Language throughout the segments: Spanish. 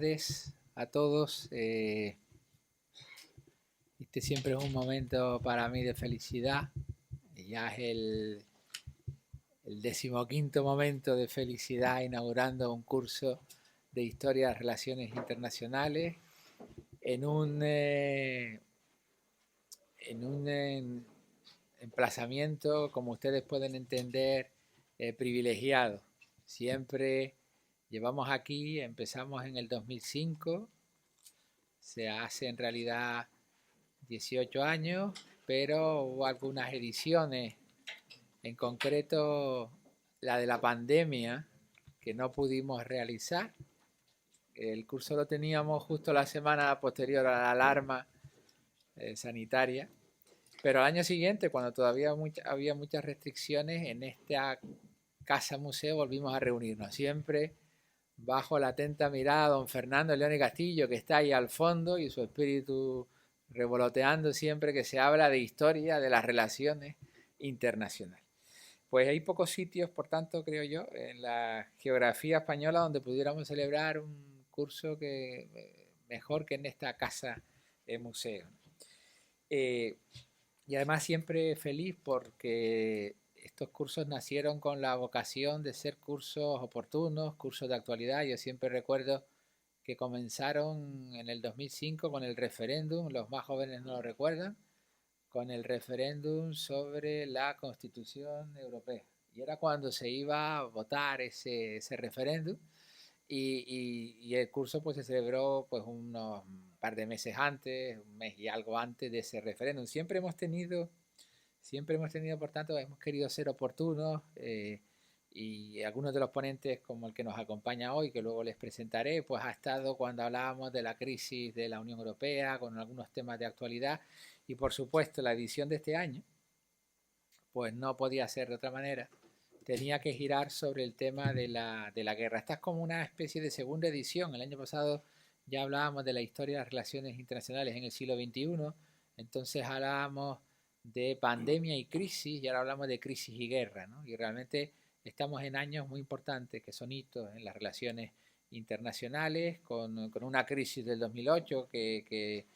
tardes a todos. Este siempre es un momento para mí de felicidad. Ya es el 15º momento de felicidad inaugurando un curso de Historia de Relaciones Internacionales en un emplazamiento, como ustedes pueden entender, privilegiado. Siempre llevamos aquí, empezamos en el 2005, se hace en realidad 18 años, pero hubo algunas ediciones, en concreto la de la pandemia, que no pudimos realizar. El curso lo teníamos justo la semana posterior a la alarma sanitaria, pero al año siguiente, cuando todavía había muchas restricciones, en esta casa museo volvimos a reunirnos, siempre bajo la atenta mirada de don Fernando León y Castillo, que está ahí al fondo, y su espíritu revoloteando siempre que se habla de historia de las relaciones internacionales. Pues hay pocos sitios, por tanto, creo yo, en la geografía española donde pudiéramos celebrar un curso mejor que en esta casa museo. Y además siempre feliz porque estos cursos nacieron con la vocación de ser cursos oportunos, cursos de actualidad. Yo siempre recuerdo que comenzaron en el 2005 con el referéndum, los más jóvenes no lo recuerdan, con el referéndum sobre la Constitución Europea. Y era cuando se iba a votar ese referéndum y el curso pues se celebró pues unos par de meses antes, un mes y algo antes de ese referéndum. Siempre hemos tenido, por tanto, hemos querido ser oportunos y algunos de los ponentes, como el que nos acompaña hoy, que luego les presentaré, pues ha estado cuando hablábamos de la crisis de la Unión Europea, con algunos temas de actualidad y, por supuesto, la edición de este año, pues no podía ser de otra manera. Tenía que girar sobre el tema de la guerra. Esta es como una especie de segunda edición. El año pasado ya hablábamos de la historia de las relaciones internacionales en el siglo XXI, entonces hablábamos de pandemia y crisis, y ahora hablamos de crisis y guerra, ¿no? Y realmente estamos en años muy importantes, que son hitos en las relaciones internacionales, con una crisis del 2008 que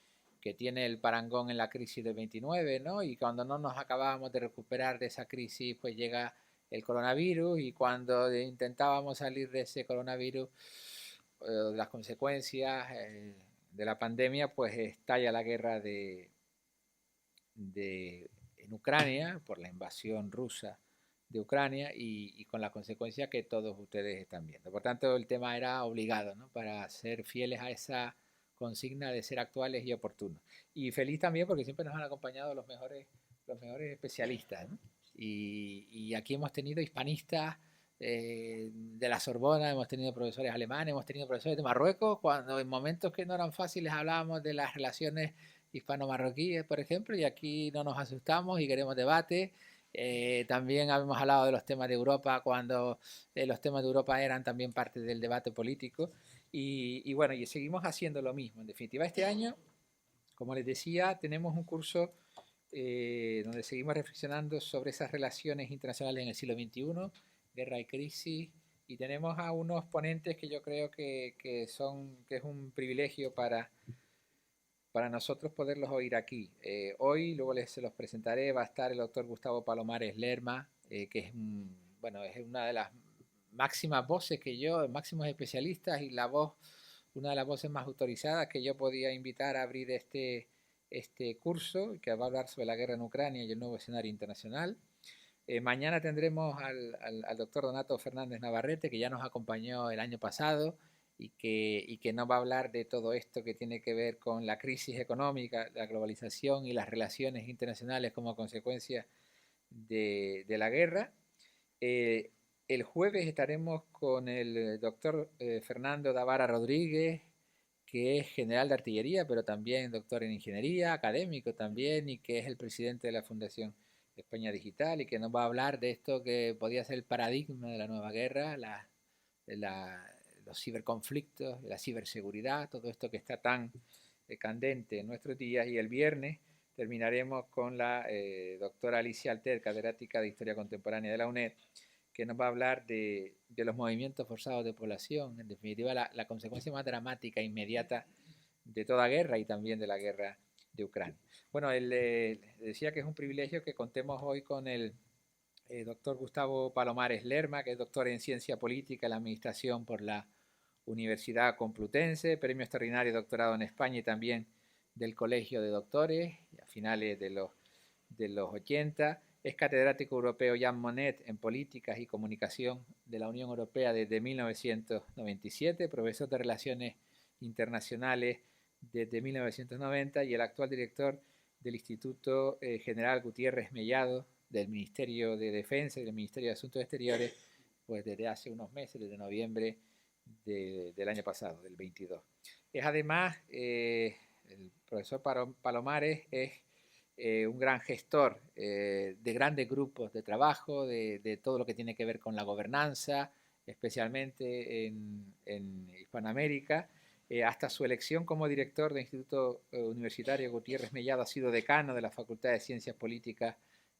tiene el parangón en la crisis del 29, ¿no? Y cuando no nos acabábamos de recuperar de esa crisis, pues llega el coronavirus, y cuando intentábamos salir de ese coronavirus, las consecuencias de la pandemia, pues estalla la guerra en Ucrania por la invasión rusa de Ucrania y con la consecuencia que todos ustedes están viendo. Por tanto, el tema era obligado, ¿no? Para ser fieles a esa consigna de ser actuales y oportunos. Y feliz también porque siempre nos han acompañado los mejores especialistas, ¿no? Y aquí hemos tenido hispanistas de la Sorbona, hemos tenido profesores alemanes, hemos tenido profesores de Marruecos, cuando en momentos que no eran fáciles hablábamos de las relaciones hispano-marroquíes, por ejemplo, y aquí no nos asustamos y queremos debate. También hemos hablado de los temas de Europa cuando los temas de Europa eran también parte del debate político. Y bueno, y seguimos haciendo lo mismo. En definitiva, este año, como les decía, tenemos un curso donde seguimos reflexionando sobre esas relaciones internacionales en el siglo XXI, guerra y crisis, y tenemos a unos ponentes que yo creo que es un privilegio para nosotros poderlos oír aquí. Hoy, luego se los presentaré, va a estar el doctor Gustavo Palomares Lerma, que es, bueno, es una de las máximas voces que yo, máximos especialistas y una de las voces más autorizadas que yo podía invitar a abrir este curso, que va a hablar sobre la guerra en Ucrania y el nuevo escenario internacional. Mañana tendremos al doctor Donato Fernández Navarrete, que ya nos acompañó el año pasado y que nos va a hablar de todo esto que tiene que ver con la crisis económica, la globalización y las relaciones internacionales como consecuencia de la guerra. El jueves estaremos con el doctor Fernando Davara Rodríguez, que es general de artillería, pero también doctor en ingeniería, académico también, y que es el presidente de la Fundación España Digital, y que nos va a hablar de esto que podía ser el paradigma de la nueva guerra, los ciberconflictos, la ciberseguridad, todo esto que está tan candente en nuestros días. Y el viernes terminaremos con la doctora Alicia Alter, catedrática de Historia Contemporánea de la UNED, que nos va a hablar de los movimientos forzados de población, en definitiva la consecuencia más dramática e inmediata de toda guerra y también de la guerra de Ucrania. Bueno, él decía que es un privilegio que contemos hoy con el doctor Gustavo Palomares Lerma, que es doctor en Ciencia Política y la Administración por la Universidad Complutense, premio extraordinario de doctorado en España y también del Colegio de Doctores a finales de los 80. Es catedrático europeo Jean Monnet en Políticas y Comunicación de la Unión Europea desde 1997, profesor de Relaciones Internacionales desde 1990 y el actual director del Instituto General Gutiérrez Mellado del Ministerio de Defensa y del Ministerio de Asuntos Exteriores, pues desde hace unos meses, desde noviembre del año pasado, del 22. Es además, el profesor Palomares es un gran gestor de grandes grupos de trabajo, de todo lo que tiene que ver con la gobernanza, especialmente en Hispanoamérica. Hasta su elección como director del Instituto Universitario Gutiérrez Mellado ha sido decano de la Facultad de Ciencias Políticas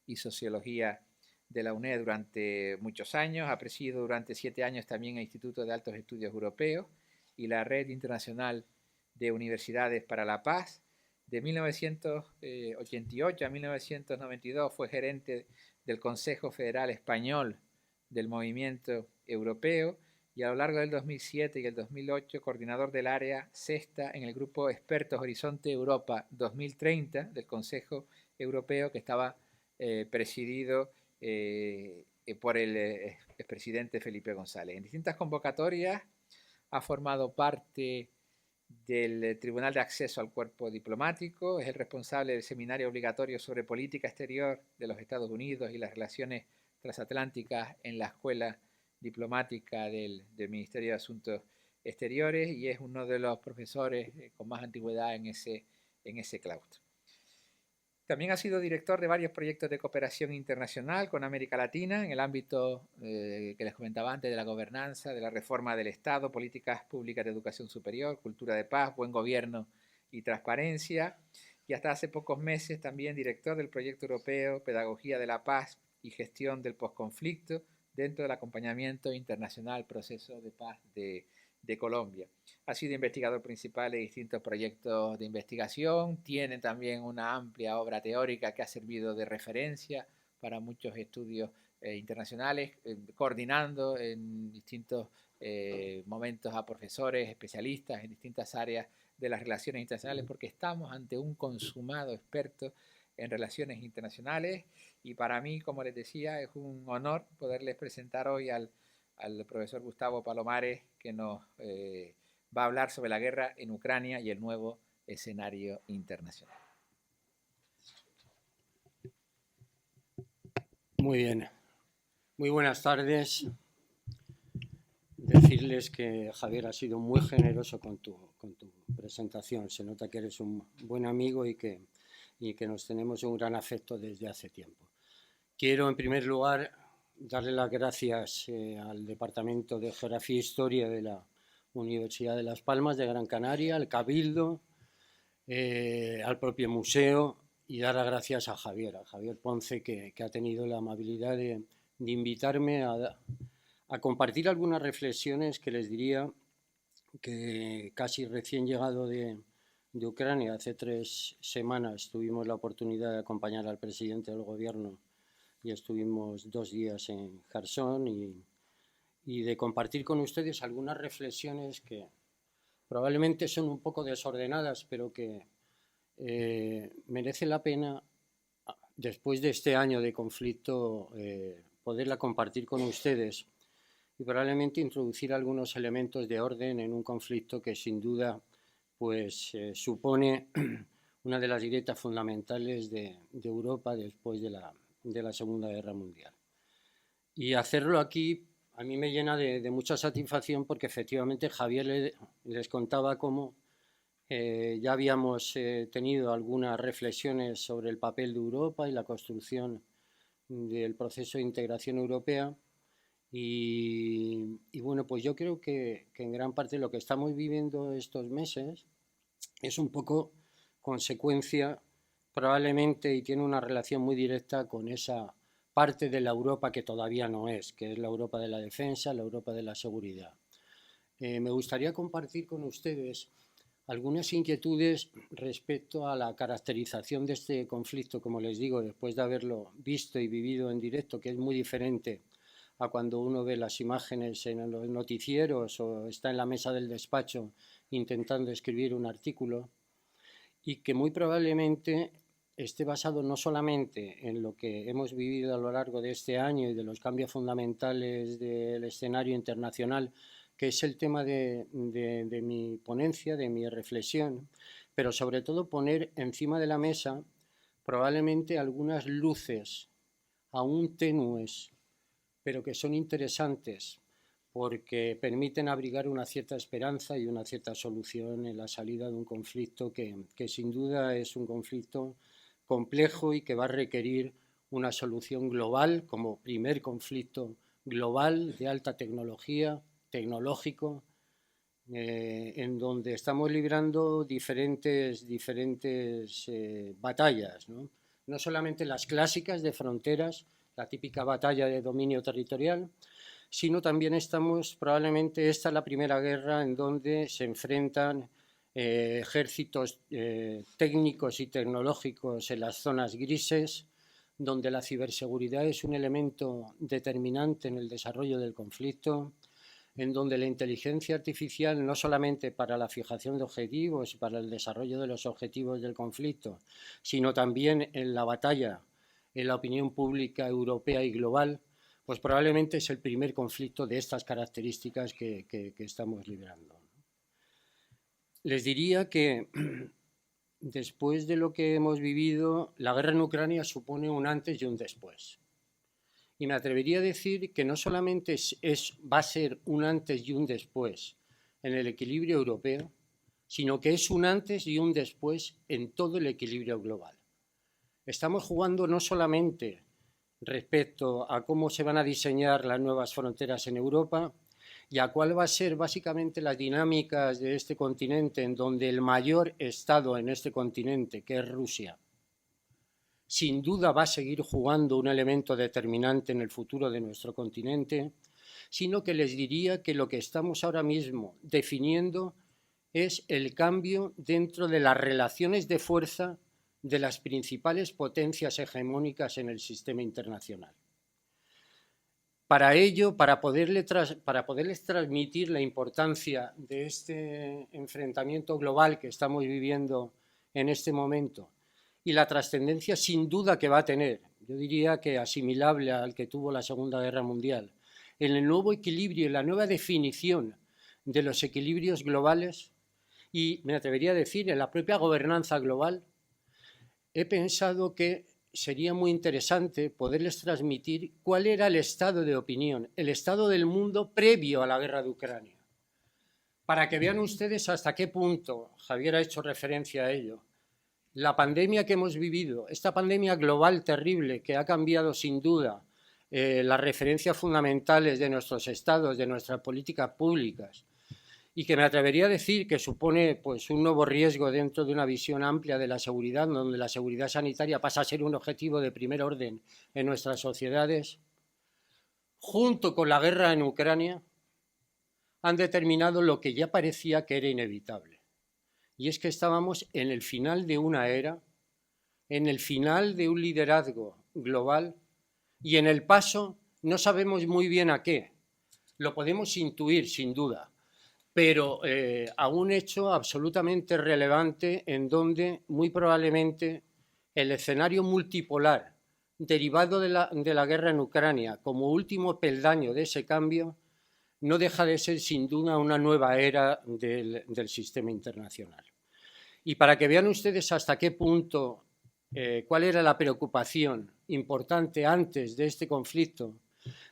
y Sociología de la UNED durante muchos años. Ha presidido durante 7 años también el Instituto de Altos Estudios Europeos y la Red Internacional de Universidades para la Paz. De 1988 a 1992 fue gerente del Consejo Federal Español del Movimiento Europeo y a lo largo del 2007 y el 2008 coordinador del área sexta en el grupo Expertos Horizonte Europa 2030 del Consejo Europeo, que estaba presidido por el expresidente Felipe González. En distintas convocatorias ha formado parte del Tribunal de Acceso al Cuerpo Diplomático, es el responsable del seminario obligatorio sobre política exterior de los Estados Unidos y las relaciones transatlánticas en la Escuela Diplomática del Ministerio de Asuntos Exteriores y es uno de los profesores con más antigüedad en ese claustro. También ha sido director de varios proyectos de cooperación internacional con América Latina en el ámbito que les comentaba antes de la gobernanza, de la reforma del Estado, políticas públicas de educación superior, cultura de paz, buen gobierno y transparencia. Y hasta hace pocos meses también director del proyecto europeo Pedagogía de la Paz y Gestión del Postconflicto dentro del acompañamiento internacional Proceso de Paz de Colombia. Ha sido investigador principal de distintos proyectos de investigación, tiene también una amplia obra teórica que ha servido de referencia para muchos estudios internacionales, coordinando en distintos momentos a profesores, especialistas en distintas áreas de las relaciones internacionales, porque estamos ante un consumado experto en relaciones internacionales y para mí, como les decía, es un honor poderles presentar hoy al profesor Gustavo Palomares, que nos va a hablar sobre la guerra en Ucrania y el nuevo escenario internacional. Muy bien. Muy buenas tardes. Decirles que Javier ha sido muy generoso con tu presentación. Se nota que eres un buen amigo y que nos tenemos un gran afecto desde hace tiempo. Quiero, en primer lugar, darle las gracias al Departamento de Geografía e Historia de la Universidad de Las Palmas de Gran Canaria, al Cabildo, al propio museo y dar las gracias a Javier Ponce, que ha tenido la amabilidad de invitarme a compartir algunas reflexiones que les diría que casi recién llegado de Ucrania, hace 3 semanas tuvimos la oportunidad de acompañar al presidente del gobierno y estuvimos 2 días en Jersón y de compartir con ustedes algunas reflexiones que probablemente son un poco desordenadas, pero que merece la pena, después de este año de conflicto, poderla compartir con ustedes y probablemente introducir algunos elementos de orden en un conflicto que sin duda pues, supone una de las grietas fundamentales de Europa después de la Segunda Guerra Mundial. Y hacerlo aquí a mí me llena de mucha satisfacción porque efectivamente Javier les contaba cómo ya habíamos tenido algunas reflexiones sobre el papel de Europa y la construcción del proceso de integración europea y bueno, pues yo creo que en gran parte lo que estamos viviendo estos meses es un poco consecuencia probablemente y tiene una relación muy directa con esa parte de la Europa que todavía no es, que es la Europa de la defensa, la Europa de la seguridad. Me gustaría compartir con ustedes algunas inquietudes respecto a la caracterización de este conflicto, como les digo, después de haberlo visto y vivido en directo, que es muy diferente a cuando uno ve las imágenes en los noticieros o está en la mesa del despacho intentando escribir un artículo, y que muy probablemente esté basado no solamente en lo que hemos vivido a lo largo de este año y de los cambios fundamentales del escenario internacional, que es el tema de mi ponencia, de mi reflexión, pero sobre todo poner encima de la mesa probablemente algunas luces aún tenues, pero que son interesantes porque permiten abrigar una cierta esperanza y una cierta solución en la salida de un conflicto que sin duda es un conflicto complejo y que va a requerir una solución global como primer conflicto global de alta tecnología, tecnológico, en donde estamos librando diferentes batallas, ¿no? No solamente las clásicas de fronteras, la típica batalla de dominio territorial, sino también estamos, probablemente esta es la primera guerra en donde se enfrentan ejércitos técnicos y tecnológicos en las zonas grises, donde la ciberseguridad es un elemento determinante en el desarrollo del conflicto, en donde la inteligencia artificial, no solamente para la fijación de objetivos y para el desarrollo de los objetivos del conflicto, sino también en la batalla, en la opinión pública europea y global, pues probablemente es el primer conflicto de estas características que estamos librando. Les diría que después de lo que hemos vivido, la guerra en Ucrania supone un antes y un después. Y me atrevería a decir que no solamente va a ser un antes y un después en el equilibrio europeo, sino que es un antes y un después en todo el equilibrio global. Estamos jugando no solamente respecto a cómo se van a diseñar las nuevas fronteras en Europa y a cuál va a ser básicamente las dinámicas de este continente, en donde el mayor estado en este continente, que es Rusia, sin duda va a seguir jugando un elemento determinante en el futuro de nuestro continente, sino que les diría que lo que estamos ahora mismo definiendo es el cambio dentro de las relaciones de fuerza de las principales potencias hegemónicas en el sistema internacional. Para ello, para poderles transmitir la importancia de este enfrentamiento global que estamos viviendo en este momento y la trascendencia sin duda que va a tener, yo diría que asimilable al que tuvo la Segunda Guerra Mundial, en el nuevo equilibrio y la nueva definición de los equilibrios globales y, me atrevería a decir, en la propia gobernanza global, he pensado que sería muy interesante poderles transmitir cuál era el estado de opinión, el estado del mundo previo a la guerra de Ucrania, para que vean ustedes hasta qué punto, Javier ha hecho referencia a ello, la pandemia que hemos vivido, esta pandemia global terrible que ha cambiado sin duda las referencias fundamentales de nuestros estados, de nuestras políticas públicas, y que me atrevería a decir que supone pues, un nuevo riesgo dentro de una visión amplia de la seguridad, donde la seguridad sanitaria pasa a ser un objetivo de primer orden en nuestras sociedades, junto con la guerra en Ucrania, han determinado lo que ya parecía que era inevitable. Y es que estábamos en el final de una era, en el final de un liderazgo global y en el paso no sabemos muy bien a qué. Lo podemos intuir, sin duda, pero a un hecho absolutamente relevante en donde muy probablemente el escenario multipolar derivado de la guerra en Ucrania como último peldaño de ese cambio no deja de ser sin duda una nueva era del sistema internacional. Y para que vean ustedes hasta qué punto, cuál era la preocupación importante antes de este conflicto,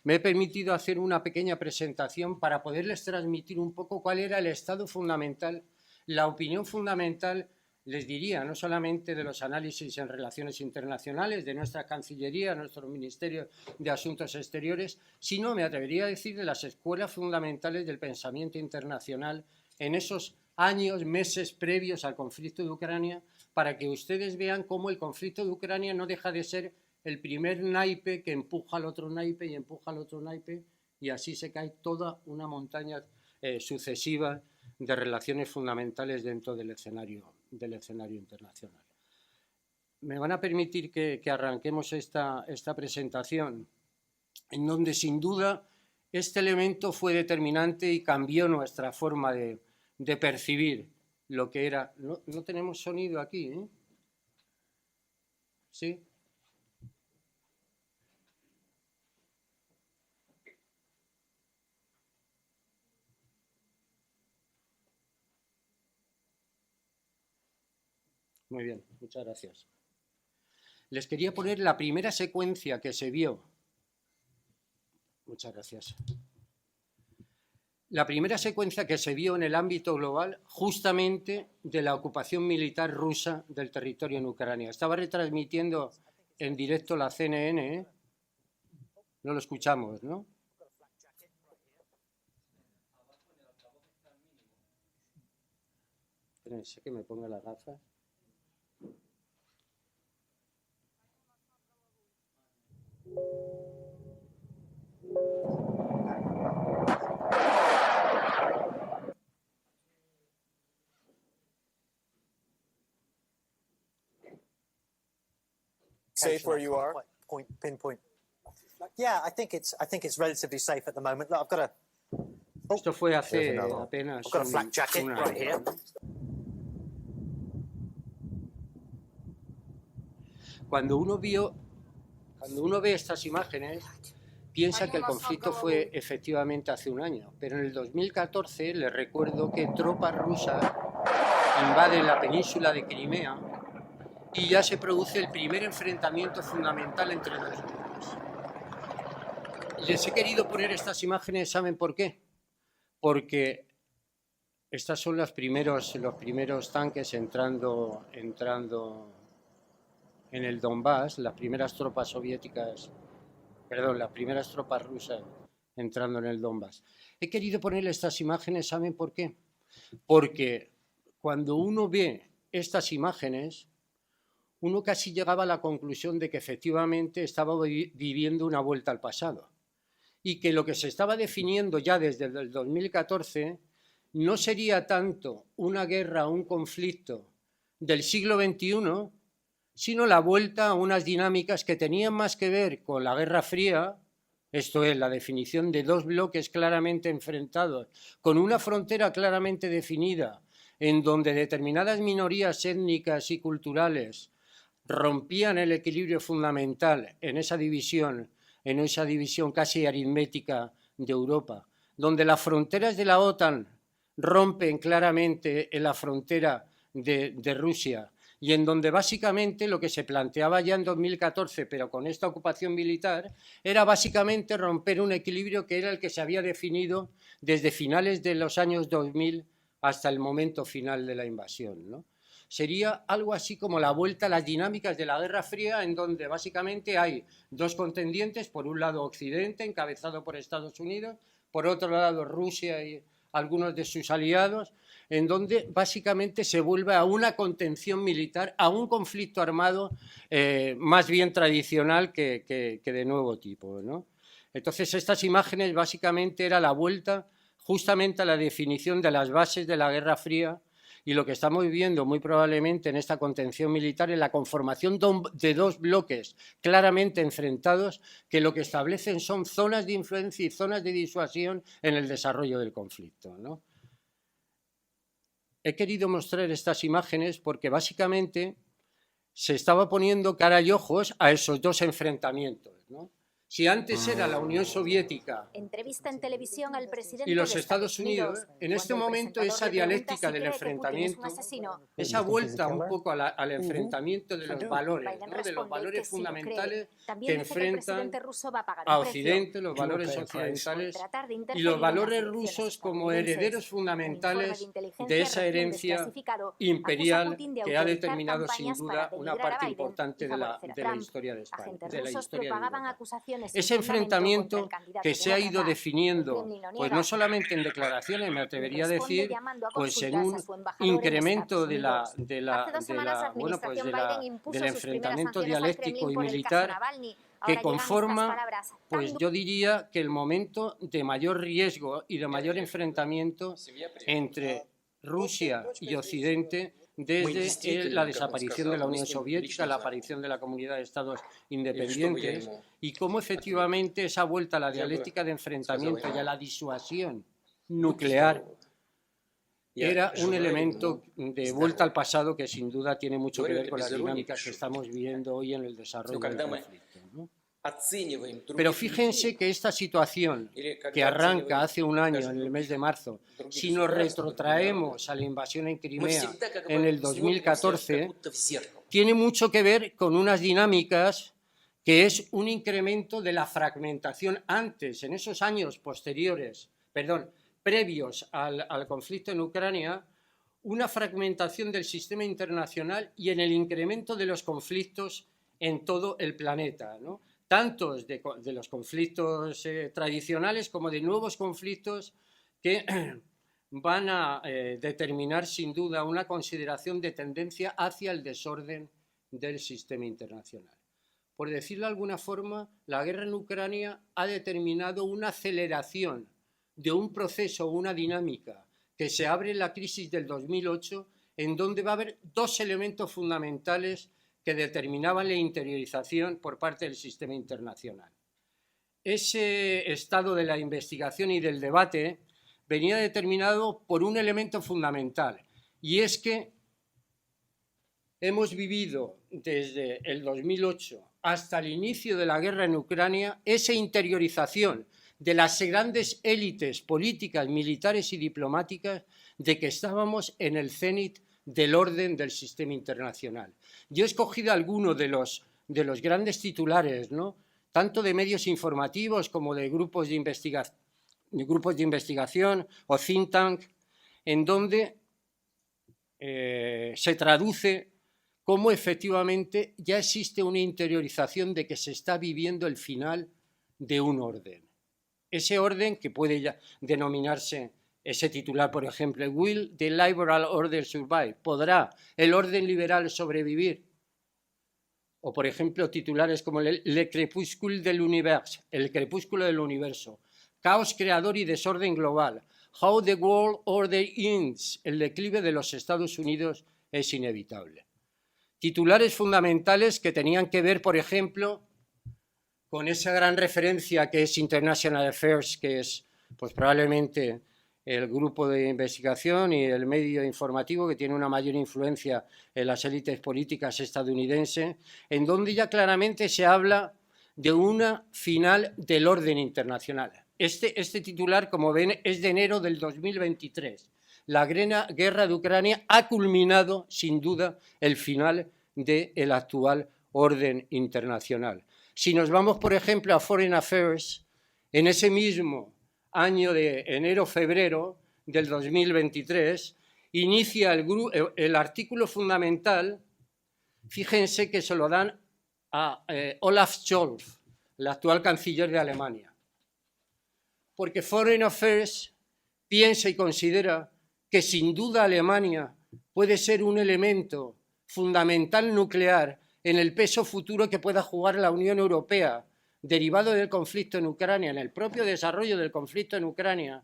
me he permitido hacer una pequeña presentación para poderles transmitir un poco cuál era el estado fundamental, la opinión fundamental, les diría, no solamente de los análisis en relaciones internacionales, de nuestra Cancillería, nuestro Ministerio de Asuntos Exteriores, sino, me atrevería a decir, de las escuelas fundamentales del pensamiento internacional en esos años, meses previos al conflicto de Ucrania, para que ustedes vean cómo el conflicto de Ucrania no deja de ser el primer naipe que empuja al otro naipe y empuja al otro naipe, y así se cae toda una montaña sucesiva de relaciones fundamentales dentro del escenario internacional. Me van a permitir que arranquemos esta presentación, en donde sin duda este elemento fue determinante y cambió nuestra forma de percibir lo que era. No tenemos sonido aquí, ¿eh? ¿Sí? Muy bien, muchas gracias. Les quería poner la primera secuencia que se vio. Muchas gracias. La primera secuencia que se vio en el ámbito global justamente de la ocupación militar rusa del territorio en Ucrania. Estaba retransmitiendo en directo la CNN, ¿eh? No lo escuchamos, ¿no? Espérense que me ponga las gafas. Safe where you are. Pinpoint. Yeah, I think it's relatively safe at the moment. Look, I've got a. Esto fue hace apenas I've got a flak jacket right here. Cuando uno ve estas imágenes, piensa que el conflicto fue efectivamente hace un año, pero en el 2014 les recuerdo que tropas rusas invaden la península de Crimea y ya se produce el primer enfrentamiento fundamental entre dos grupos. Les he querido poner estas imágenes, ¿saben por qué? Porque estas son los primeros tanques entrando en el Donbass, las primeras tropas rusas entrando en el Donbass. He querido ponerle estas imágenes, ¿saben por qué? Porque cuando uno ve estas imágenes, uno casi llegaba a la conclusión de que efectivamente estaba viviendo una vuelta al pasado y que lo que se estaba definiendo ya desde el 2014 no sería tanto una guerra o un conflicto del siglo XXI, sino la vuelta a unas dinámicas que tenían más que ver con la Guerra Fría, esto es, la definición de dos bloques claramente enfrentados, con una frontera claramente definida, en donde determinadas minorías étnicas y culturales rompían el equilibrio fundamental en esa división casi aritmética de Europa, donde las fronteras de la OTAN rompen claramente en la frontera de Rusia, y en donde básicamente lo que se planteaba ya en 2014, pero con esta ocupación militar, era básicamente romper un equilibrio que era el que se había definido desde finales de los años 2000 hasta el momento final de la invasión, ¿no? Sería algo así como la vuelta a las dinámicas de la Guerra Fría, en donde básicamente hay dos contendientes, por un lado Occidente, encabezado por Estados Unidos, por otro lado Rusia y algunos de sus aliados, en donde básicamente se vuelve a una contención militar, a un conflicto armado más bien tradicional que de nuevo tipo, ¿no? Entonces estas imágenes básicamente era la vuelta justamente a la definición de las bases de la Guerra Fría, y lo que estamos viviendo muy probablemente en esta contención militar es la conformación de dos bloques claramente enfrentados que lo que establecen son zonas de influencia y zonas de disuasión en el desarrollo del conflicto, ¿no? He querido mostrar estas imágenes porque básicamente se estaba poniendo cara y ojos a esos dos enfrentamientos, ¿no? Si antes era la Unión Soviética Entrevista en televisión al presidente y los de Estados Unidos, en este momento esa dialéctica del enfrentamiento, esa vuelta un poco al enfrentamiento de los valores, ¿no? De los valores fundamentales que enfrentan a Occidente, los valores occidentales y los valores rusos como herederos fundamentales de esa herencia imperial que ha determinado sin duda una parte importante de la historia de España, de la historia de Europa. declaraciones sin ese fundamento enfrentamiento contra el candidato que se ha ido demócrata. El definiendo, Kremlin lo pues niega no solamente en declaraciones, me y atrevería a responde decir, llamando a pues en consultas a un su embajador en incremento Estados Unidos. Hace 2 semanas la bueno, pues administración Biden del impuso sus primeras enfrentamiento sanciones al dialéctico Kremlin y por el caso militar Navalny. que Ahora llegan estas conforma, palabras pues yo diría que el momento de mayor riesgo y de mayor enfrentamiento entre Rusia y Occidente desde la desaparición de la Unión Soviética, la aparición de la Comunidad de Estados Independientes y cómo efectivamente esa vuelta a la dialéctica de enfrentamiento y a la disuasión nuclear era un elemento de vuelta al pasado que sin duda tiene mucho que ver con las dinámicas que estamos viviendo hoy en el desarrollo del conflicto, ¿no? Pero fíjense que esta situación que arranca hace un año, en el mes de marzo, si nos retrotraemos a la invasión en Crimea en el 2014, tiene mucho que ver con unas dinámicas que es un incremento de la fragmentación antes, en esos años previos al conflicto en Ucrania, una fragmentación del sistema internacional y en el incremento de los conflictos en todo el planeta, ¿no? Tanto de los conflictos tradicionales como de nuevos conflictos que van a determinar sin duda una consideración de tendencia hacia el desorden del sistema internacional. Por decirlo de alguna forma, la guerra en Ucrania ha determinado una aceleración de un proceso, una dinámica que se abre en la crisis del 2008, en donde va a haber dos elementos fundamentales que determinaban la interiorización por parte del sistema internacional. Ese estado de la investigación y del debate venía determinado por un elemento fundamental, y es que hemos vivido desde el 2008 hasta el inicio de la guerra en Ucrania esa interiorización de las grandes élites políticas, militares y diplomáticas de que estábamos en el cenit del orden del sistema internacional. Yo he escogido algunos de los grandes titulares, ¿no? Tanto de medios informativos como de grupos de investigación o think tank, en donde se traduce cómo efectivamente ya existe una interiorización de que se está viviendo el final de un orden. Ese orden que puede ya denominarse ese titular, por ejemplo, ¿Will the liberal order survive? ¿Podrá el orden liberal sobrevivir? O, por ejemplo, titulares como Le crépuscule de l'univers, el crepúsculo del universo, caos creador y desorden global, How the world order ends, el declive de los Estados Unidos es inevitable. Titulares fundamentales que tenían que ver, por ejemplo, con esa gran referencia que es International Affairs, que es pues probablemente el grupo de investigación y el medio informativo que tiene una mayor influencia en las élites políticas estadounidenses, en donde ya claramente se habla de una final del orden internacional. Este titular, como ven, es de enero del 2023. La guerra de Ucrania ha culminado, sin duda, el final del actual orden internacional. Si nos vamos, por ejemplo, a Foreign Affairs, en ese mismo año de enero-febrero del 2023, inicia el artículo fundamental, fíjense que se lo dan a Olaf Scholz, el actual canciller de Alemania, porque Foreign Affairs piensa y considera que sin duda Alemania puede ser un elemento fundamental nuclear en el peso futuro que pueda jugar la Unión Europea, derivado del conflicto en Ucrania, en el propio desarrollo del conflicto en Ucrania,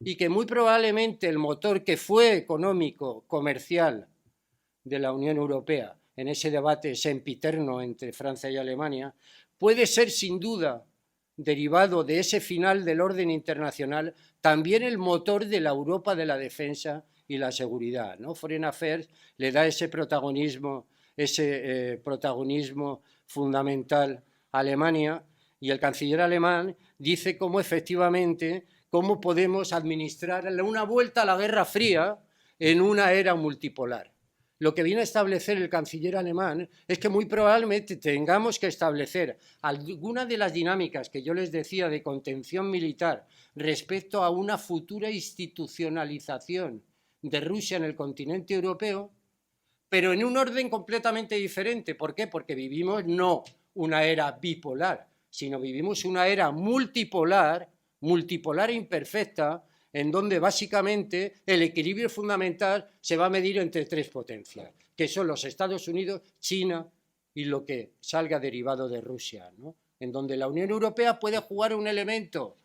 y que muy probablemente el motor que fue económico, comercial de la Unión Europea en ese debate sempiterno entre Francia y Alemania, puede ser sin duda, derivado de ese final del orden internacional, también el motor de la Europa de la defensa y la seguridad, ¿no? Foreign Affairs le da ese protagonismo fundamental a Alemania, y el canciller alemán dice cómo efectivamente cómo podemos administrar una vuelta a la Guerra Fría en una era multipolar. Lo que viene a establecer el canciller alemán es que muy probablemente tengamos que establecer alguna de las dinámicas que yo les decía de contención militar respecto a una futura institucionalización de Rusia en el continente europeo, pero en un orden completamente diferente. ¿Por qué? Porque vivimos no una era bipolar, sino vivimos una era multipolar e imperfecta, en donde básicamente el equilibrio fundamental se va a medir entre tres potencias, que son los Estados Unidos, China y lo que salga derivado de Rusia, ¿no? En donde la Unión Europea puede jugar un elemento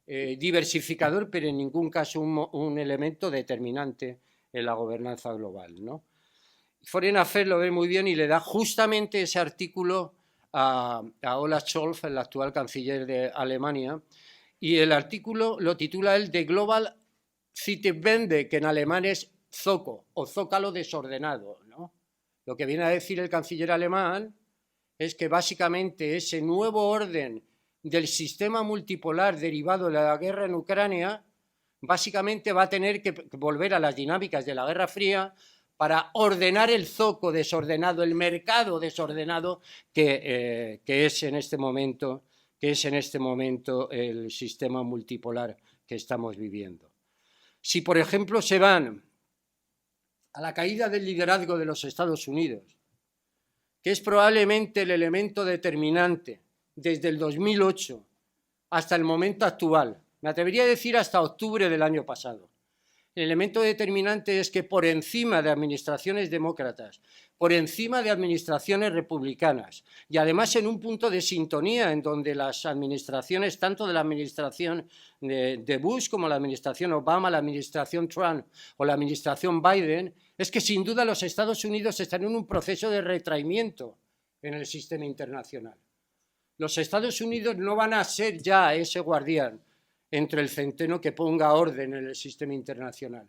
diversificador, pero en ningún caso un elemento determinante en la gobernanza global, ¿no? Foreign Affairs lo ve muy bien y le da justamente ese artículo a Olaf Scholz, el actual canciller de Alemania, y el artículo lo titula él The Global Zeitenwende, que en alemán es zoco o zócalo desordenado, ¿no? Lo que viene a decir el canciller alemán es que básicamente ese nuevo orden del sistema multipolar derivado de la guerra en Ucrania básicamente va a tener que volver a las dinámicas de la Guerra Fría para ordenar el zoco desordenado, el mercado desordenado que es en este momento el sistema multipolar que estamos viviendo. Si, por ejemplo, se van a la caída del liderazgo de los Estados Unidos, que es probablemente el elemento determinante desde el 2008 hasta el momento actual, me atrevería a decir hasta octubre del año pasado. El elemento determinante es que por encima de administraciones demócratas, por encima de administraciones republicanas y además en un punto de sintonía en donde las administraciones, tanto de la administración de Bush como la administración Obama, la administración Trump o la administración Biden, es que sin duda los Estados Unidos están en un proceso de retraimiento en el sistema internacional. Los Estados Unidos no van a ser ya ese guardián entre el centeno que ponga orden en el sistema internacional.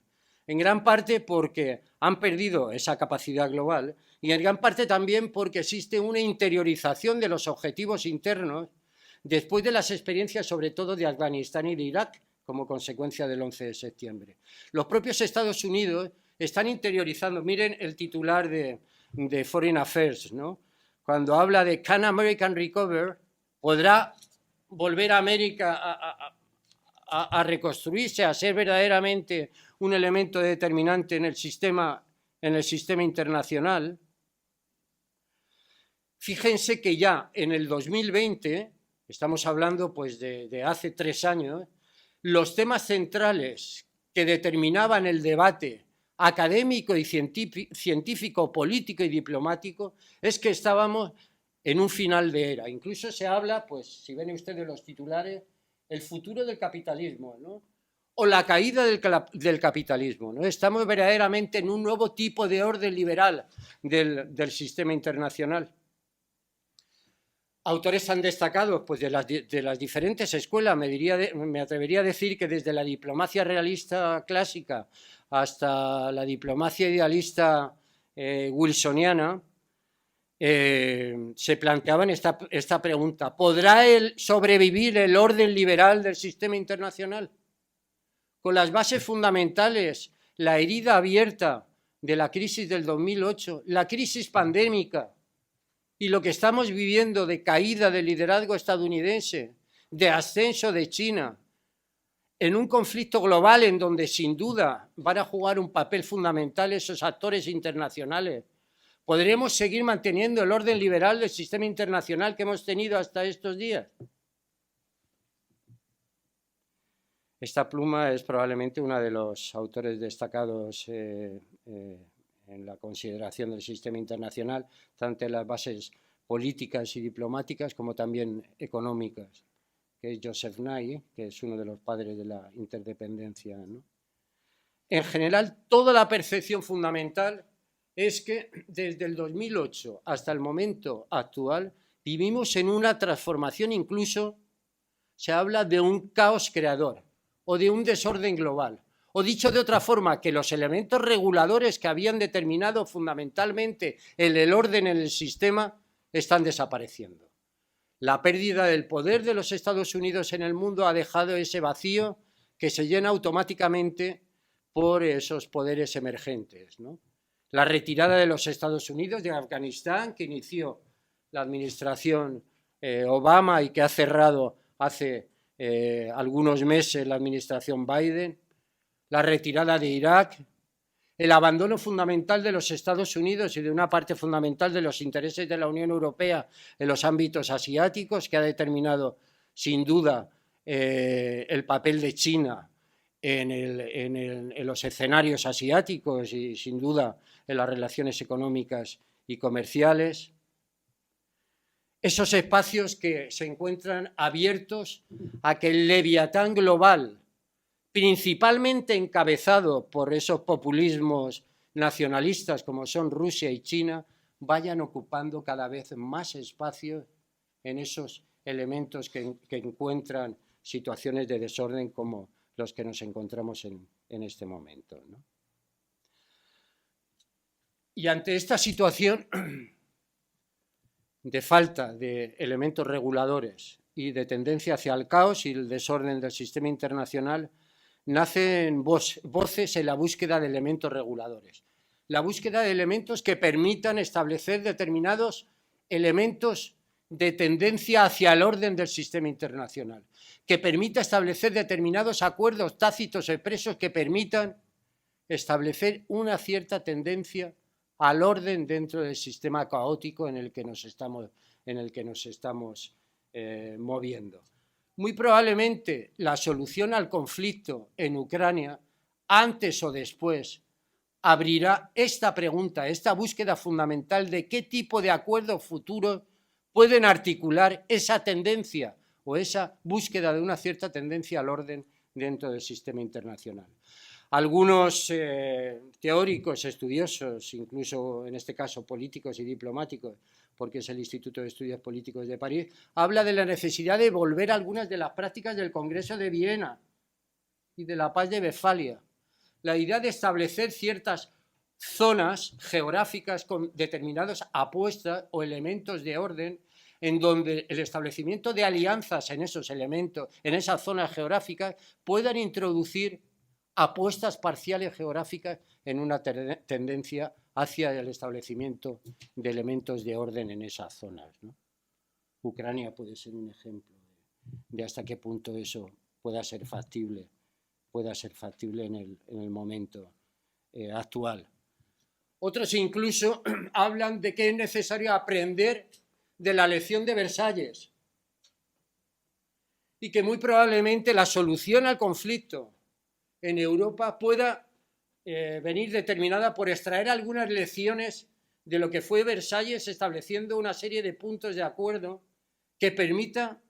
En gran parte porque han perdido esa capacidad global y en gran parte también porque existe una interiorización de los objetivos internos después de las experiencias sobre todo de Afganistán y de Irak como consecuencia del 11 de septiembre. Los propios Estados Unidos están interiorizando, miren el titular de Foreign Affairs, ¿no? Cuando habla de Can America Recover, ¿podrá volver a América a reconstruirse, a ser verdaderamente un elemento determinante en el sistema internacional? Fíjense que ya en el 2020, estamos hablando pues de hace 3 años, los temas centrales que determinaban el debate académico y científico, político y diplomático es que estábamos en un final de era. Incluso se habla, pues si ven ustedes los titulares, el futuro del capitalismo, ¿no? O la caída del capitalismo, ¿no? Estamos verdaderamente en un nuevo tipo de orden liberal del sistema internacional. Autores tan destacados pues, de las diferentes escuelas, me atrevería a decir que desde la diplomacia realista clásica hasta la diplomacia idealista wilsoniana, se planteaban esta pregunta: ¿podrá sobrevivir el orden liberal del sistema internacional? Con las bases fundamentales, la herida abierta de la crisis del 2008, la crisis pandémica y lo que estamos viviendo de caída del liderazgo estadounidense, de ascenso de China, en un conflicto global en donde sin duda van a jugar un papel fundamental esos actores internacionales. ¿Podremos seguir manteniendo el orden liberal del sistema internacional que hemos tenido hasta estos días? Esta pluma es probablemente uno de los autores destacados en la consideración del sistema internacional, tanto en las bases políticas y diplomáticas como también económicas, que es Joseph Nye, que es uno de los padres de la interdependencia, ¿no? En general, toda la percepción fundamental es que desde el 2008 hasta el momento actual vivimos en una transformación, incluso se habla de un caos creador o de un desorden global, o dicho de otra forma, que los elementos reguladores que habían determinado fundamentalmente el orden en el sistema están desapareciendo. La pérdida del poder de los Estados Unidos en el mundo ha dejado ese vacío que se llena automáticamente por esos poderes emergentes, ¿no? La retirada de los Estados Unidos de Afganistán, que inició la administración Obama y que ha cerrado hace algunos meses la administración Biden, la retirada de Irak, el abandono fundamental de los Estados Unidos y de una parte fundamental de los intereses de la Unión Europea en los ámbitos asiáticos, que ha determinado sin duda el papel de China en los escenarios asiáticos y sin duda en las relaciones económicas y comerciales. Esos espacios que se encuentran abiertos a que el leviatán global, principalmente encabezado por esos populismos nacionalistas como son Rusia y China, vayan ocupando cada vez más espacio en esos elementos que encuentran situaciones de desorden como los que nos encontramos en este momento, ¿no? Y ante esta situación de falta de elementos reguladores y de tendencia hacia el caos y el desorden del sistema internacional, nacen voces en la búsqueda de elementos reguladores. La búsqueda de elementos que permitan establecer determinados elementos de tendencia hacia el orden del sistema internacional, que permita establecer determinados acuerdos tácitos expresos que permitan establecer una cierta tendencia al orden dentro del sistema caótico en el que nos estamos moviendo. Muy probablemente la solución al conflicto en Ucrania, antes o después, abrirá esta pregunta, esta búsqueda fundamental de qué tipo de acuerdos futuros pueden articular esa tendencia o esa búsqueda de una cierta tendencia al orden dentro del sistema internacional. Algunos teóricos, estudiosos, incluso en este caso políticos y diplomáticos, porque es el Instituto de Estudios Políticos de París, habla de la necesidad de volver a algunas de las prácticas del Congreso de Viena y de la Paz de Westfalia. La idea de establecer ciertas zonas geográficas con determinadas apuestas o elementos de orden en donde el establecimiento de alianzas en esos elementos, en esas zonas geográficas, puedan introducir apuestas parciales geográficas en una tendencia hacia el establecimiento de elementos de orden en esas zonas, ¿no? Ucrania puede ser un ejemplo de hasta qué punto eso pueda ser factible en el momento actual. Otros incluso hablan de que es necesario aprender de la lección de Versalles y que muy probablemente la solución al conflicto en Europa pueda venir determinada por extraer algunas lecciones de lo que fue Versalles, estableciendo una serie de puntos de acuerdo que permita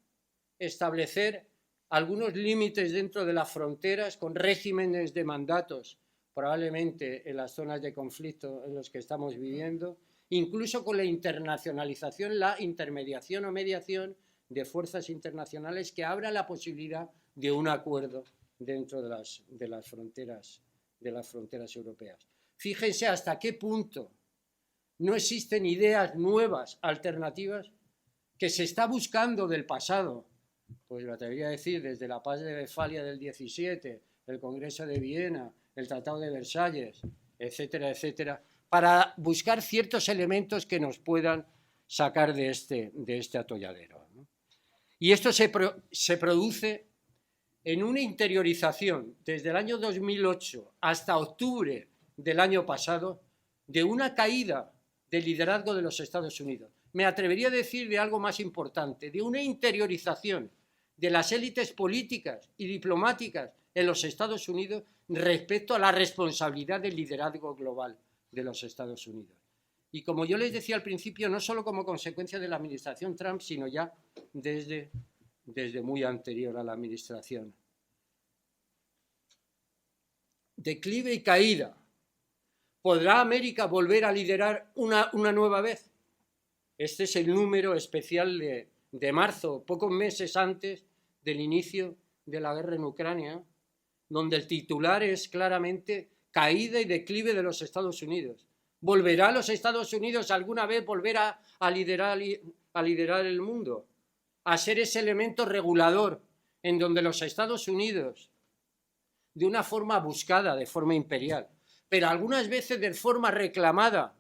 establecer algunos límites dentro de las fronteras con regímenes de mandatos, probablemente en las zonas de conflicto en los que estamos viviendo, incluso con la internacionalización, la intermediación o mediación de fuerzas internacionales que abran la posibilidad de un acuerdo dentro de las fronteras europeas. Fíjense hasta qué punto no existen ideas nuevas, alternativas, que se está buscando del pasado. Pues me atrevería a decir, desde la Paz de Westfalia del 17, el Congreso de Viena, el Tratado de Versalles, etcétera, etcétera, para buscar ciertos elementos que nos puedan sacar de este atolladero, ¿no? Y esto se produce en una interiorización desde el año 2008 hasta octubre del año pasado de una caída del liderazgo de los Estados Unidos. Me atrevería a decir de algo más importante, de una interiorización de las élites políticas y diplomáticas en los Estados Unidos respecto a la responsabilidad del liderazgo global de los Estados Unidos. Y como yo les decía al principio, no solo como consecuencia de la administración Trump, sino ya desde muy anterior a la administración. Declive y caída. ¿Podrá América volver a liderar una nueva vez? Este es el número especial de marzo, pocos meses antes del inicio de la guerra en Ucrania, donde el titular es claramente caída y declive de los Estados Unidos. ¿Volverá los Estados Unidos alguna vez a liderar el mundo? A ser ese elemento regulador en donde los Estados Unidos, de una forma buscada, de forma imperial, pero algunas veces de forma reclamada,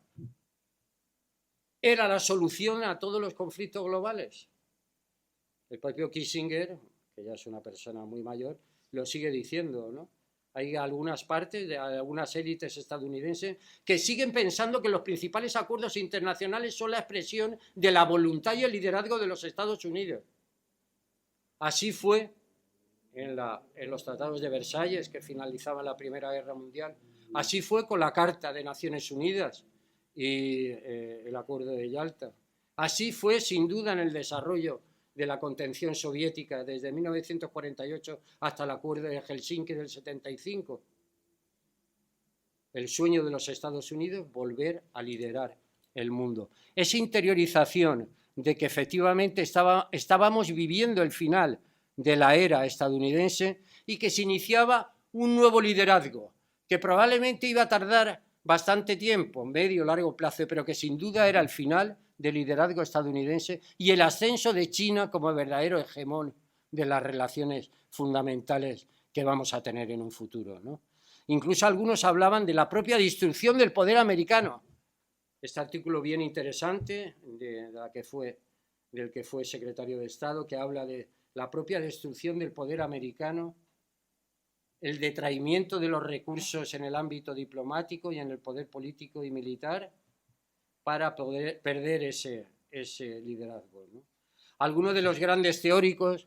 era la solución a todos los conflictos globales. El propio Kissinger, que ya es una persona muy mayor, lo sigue diciendo, ¿no? Hay algunas partes, de algunas élites estadounidenses, que siguen pensando que los principales acuerdos internacionales son la expresión de la voluntad y el liderazgo de los Estados Unidos. Así fue en los tratados de Versalles, que finalizaban la Primera Guerra Mundial. Así fue con la Carta de Naciones Unidas y el Acuerdo de Yalta. Así fue, sin duda, en el desarrollo de la contención soviética desde 1948 hasta el Acuerdo de Helsinki del 75. El sueño de los Estados Unidos, volver a liderar el mundo. Esa interiorización de que efectivamente estábamos viviendo el final de la era estadounidense y que se iniciaba un nuevo liderazgo, que probablemente iba a tardar bastante tiempo, medio, largo plazo, pero que sin duda era el final del liderazgo estadounidense y el ascenso de China como verdadero hegemón de las relaciones fundamentales que vamos a tener en un futuro, ¿no? Incluso algunos hablaban de la propia destrucción del poder americano. Este artículo bien interesante del que fue secretario de Estado, que habla de la propia destrucción del poder americano, el detraimiento de los recursos en el ámbito diplomático y en el poder político y militar, para poder perder ese liderazgo, ¿no? Algunos de los grandes teóricos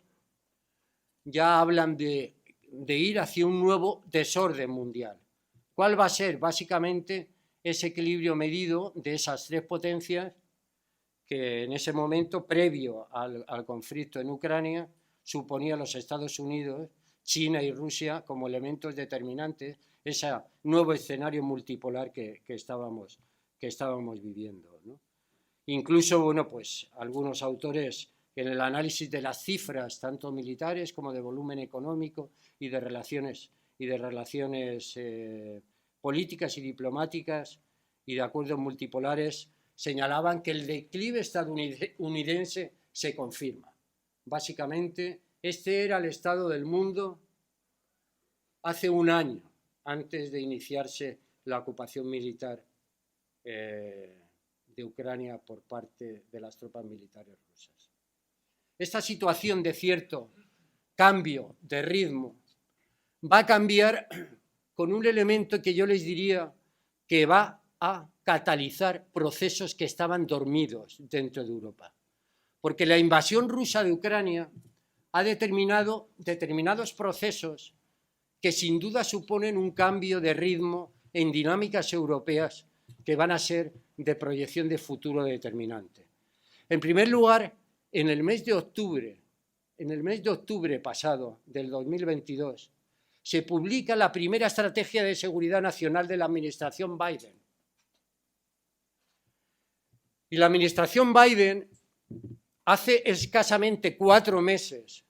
ya hablan de ir hacia un nuevo desorden mundial. ¿Cuál va a ser? Básicamente ese equilibrio medido de esas tres potencias que en ese momento, previo al conflicto en Ucrania, suponía los Estados Unidos, China y Rusia como elementos determinantes, ese nuevo escenario multipolar que estábamos viviendo, ¿no? Incluso, bueno, pues algunos autores en el análisis de las cifras, tanto militares como de volumen económico y de relaciones políticas y diplomáticas y de acuerdos multipolares, señalaban que el declive estadounidense se confirma. Básicamente, este era el estado del mundo hace un año, antes de iniciarse la ocupación militar de Ucrania por parte de las tropas militares rusas. Esta situación de cierto cambio de ritmo va a cambiar con un elemento que yo les diría que va a catalizar procesos que estaban dormidos dentro de Europa. Porque la invasión rusa de Ucrania ha determinado determinados procesos que sin duda suponen un cambio de ritmo en dinámicas europeas que van a ser de proyección de futuro determinante. En primer lugar, en el mes de octubre pasado del 2022, se publica la primera estrategia de seguridad nacional de la administración Biden. Y la administración Biden, hace escasamente 4 meses,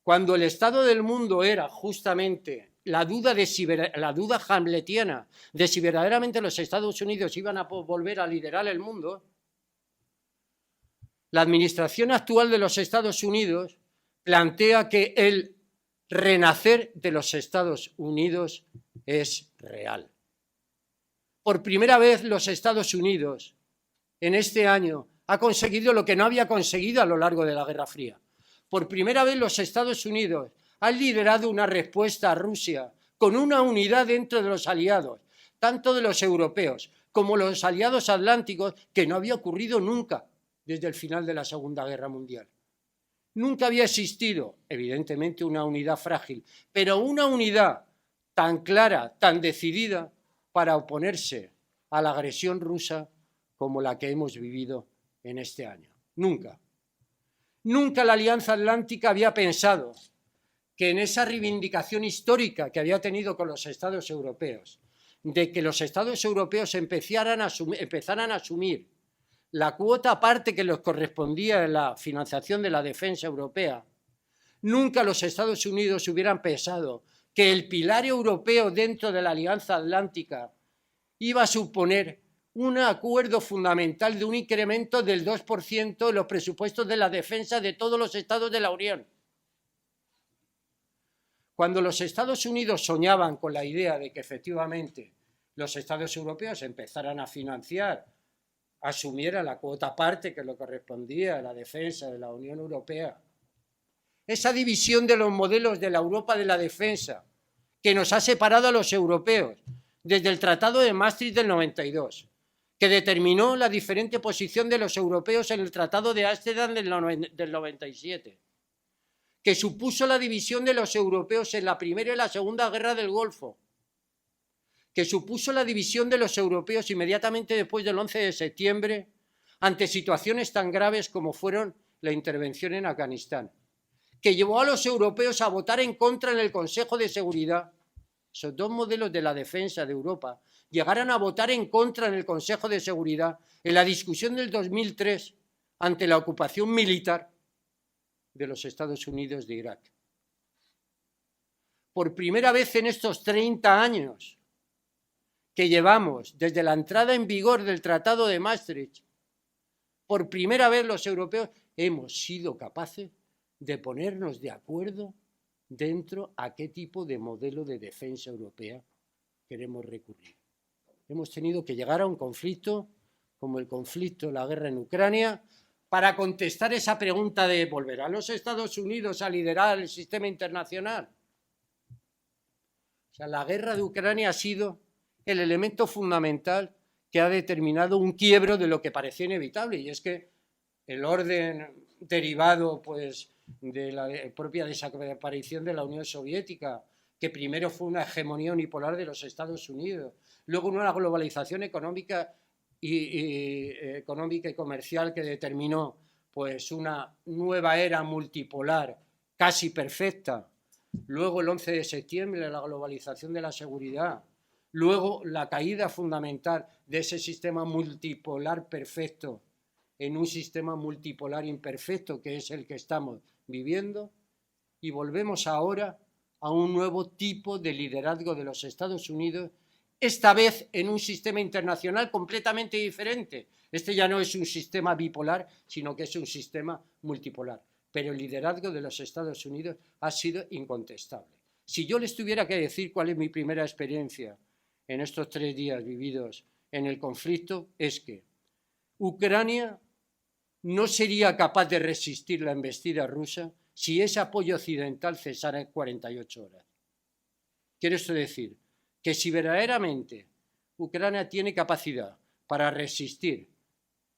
cuando el estado del mundo era justamente la duda hamletiana de si verdaderamente los Estados Unidos iban a volver a liderar el mundo, la administración actual de los Estados Unidos plantea que el renacer de los Estados Unidos es real. Por primera vez los Estados Unidos en este año ha conseguido lo que no había conseguido a lo largo de la Guerra Fría. Por primera vez los Estados Unidos han liderado una respuesta a Rusia con una unidad dentro de los aliados, tanto de los europeos como los aliados atlánticos, que no había ocurrido nunca desde el final de la Segunda Guerra Mundial. Nunca había existido, evidentemente, una unidad frágil, pero una unidad tan clara, tan decidida para oponerse a la agresión rusa como la que hemos vivido en este año. Nunca. Nunca la Alianza Atlántica había pensado que en esa reivindicación histórica que había tenido con los Estados europeos, de que los Estados europeos empezaran a asumir la cuota aparte que les correspondía en la financiación de la defensa europea, nunca los Estados Unidos hubieran pensado que el pilar europeo dentro de la Alianza Atlántica iba a suponer un acuerdo fundamental de un incremento del 2% de los presupuestos de la defensa de todos los estados de la Unión. Cuando los Estados Unidos soñaban con la idea de que efectivamente los estados europeos empezaran a financiar, asumieran la cuota parte que le correspondía a la defensa de la Unión Europea, esa división de los modelos de la Europa de la defensa que nos ha separado a los europeos desde el Tratado de Maastricht del 92, que determinó la diferente posición de los europeos en el Tratado de Ámsterdam del 97, que supuso la división de los europeos en la Primera y la Segunda Guerra del Golfo, que supuso la división de los europeos inmediatamente después del 11 de septiembre ante situaciones tan graves como fueron la intervención en Afganistán, que llevó a los europeos a votar en contra en el Consejo de Seguridad. Esos dos modelos de la defensa de Europa llegaron a votar en contra en el Consejo de Seguridad en la discusión del 2003 ante la ocupación militar de los Estados Unidos de Irak. Por primera vez en estos 30 años que llevamos desde la entrada en vigor del Tratado de Maastricht, por primera vez los europeos hemos sido capaces de ponernos de acuerdo dentro a qué tipo de modelo de defensa europea queremos recurrir. Hemos tenido que llegar a un conflicto como el conflicto, la guerra en Ucrania, para contestar esa pregunta de ¿volverán los Estados Unidos a liderar el sistema internacional? O sea, la guerra de Ucrania ha sido el elemento fundamental que ha determinado un quiebro de lo que parecía inevitable, y es que el orden derivado pues, de la propia desaparición de la Unión Soviética, que primero fue una hegemonía unipolar de los Estados Unidos, luego una globalización económica y comercial que determinó pues, una nueva era multipolar casi perfecta, luego el 11 de septiembre, la globalización de la seguridad, luego la caída fundamental de ese sistema multipolar perfecto en un sistema multipolar imperfecto que es el que estamos viviendo, y volvemos ahora a un nuevo tipo de liderazgo de los Estados Unidos, esta vez en un sistema internacional completamente diferente. Este ya no es un sistema bipolar, sino que es un sistema multipolar. Pero el liderazgo de los Estados Unidos ha sido incontestable. Si yo les tuviera que decir cuál es mi primera experiencia en estos 3 días vividos en el conflicto, es que Ucrania no sería capaz de resistir la embestida rusa si ese apoyo occidental cesara en 48 horas. Quiere esto decir que si verdaderamente Ucrania tiene capacidad para resistir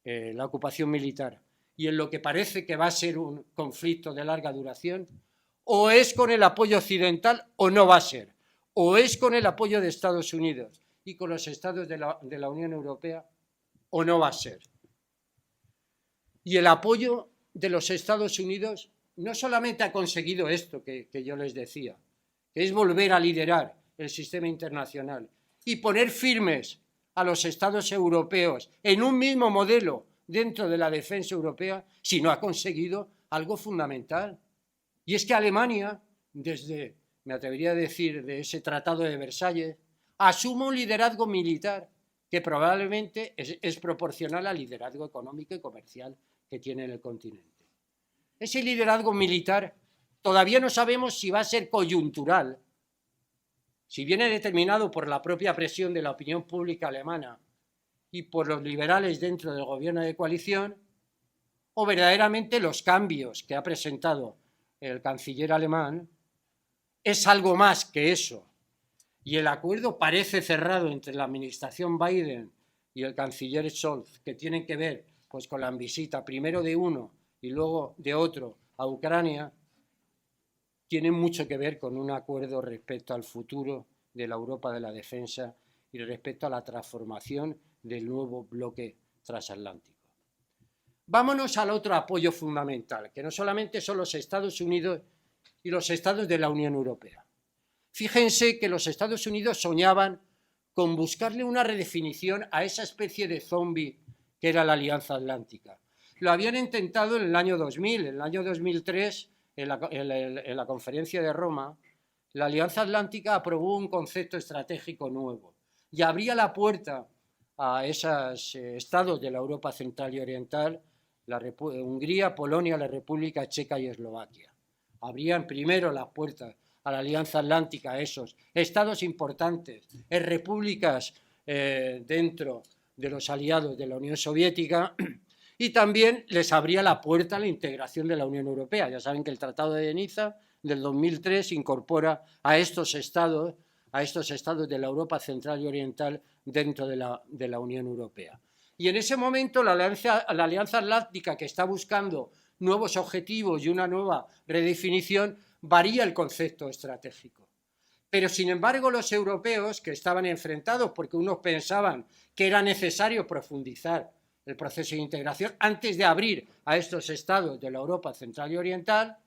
la ocupación militar y en lo que parece que va a ser un conflicto de larga duración, o es con el apoyo occidental o no va a ser, o es con el apoyo de Estados Unidos y con los estados de la Unión Europea o no va a ser. Y el apoyo de los Estados Unidos no solamente ha conseguido esto que yo les decía, que es volver a liderar el sistema internacional y poner firmes a los estados europeos en un mismo modelo dentro de la defensa europea, sino ha conseguido algo fundamental. Y es que Alemania, desde, me atrevería a decir, de ese Tratado de Versalles, asume un liderazgo militar que probablemente es proporcional al liderazgo económico y comercial que tiene en el continente. Ese liderazgo militar todavía no sabemos si va a ser coyuntural, si viene determinado por la propia presión de la opinión pública alemana y por los liberales dentro del gobierno de coalición, o verdaderamente los cambios que ha presentado el canciller alemán es algo más que eso. Y el acuerdo parece cerrado entre la administración Biden y el canciller Scholz, que tienen que ver pues, con la visita primero de uno y luego de otro a Ucrania, tienen mucho que ver con un acuerdo respecto al futuro de la Europa de la defensa y respecto a la transformación del nuevo bloque transatlántico. Vámonos al otro apoyo fundamental, que no solamente son los Estados Unidos y los estados de la Unión Europea. Fíjense que los Estados Unidos soñaban con buscarle una redefinición a esa especie de zombi que era la Alianza Atlántica. Lo habían intentado en el año 2000, en el año 2003, en la conferencia de Roma, la Alianza Atlántica aprobó un concepto estratégico nuevo y abría la puerta a esos estados de la Europa central y oriental, Hungría, Polonia, la República Checa y Eslovaquia. Abrían primero las puertas a la Alianza Atlántica a esos estados importantes, en repúblicas dentro de los aliados de la Unión Soviética, y también les abría la puerta a la integración de la Unión Europea. Ya saben que el Tratado de Niza del 2003 incorpora a estos estados de la Europa Central y Oriental dentro de la Unión Europea. Y en ese momento la Alianza Atlántica, que está buscando nuevos objetivos y una nueva redefinición, varía el concepto estratégico. Pero, sin embargo, los europeos, que estaban enfrentados porque unos pensaban que era necesario profundizar el proceso de integración antes de abrir a estos estados de la Europa Central y Oriental,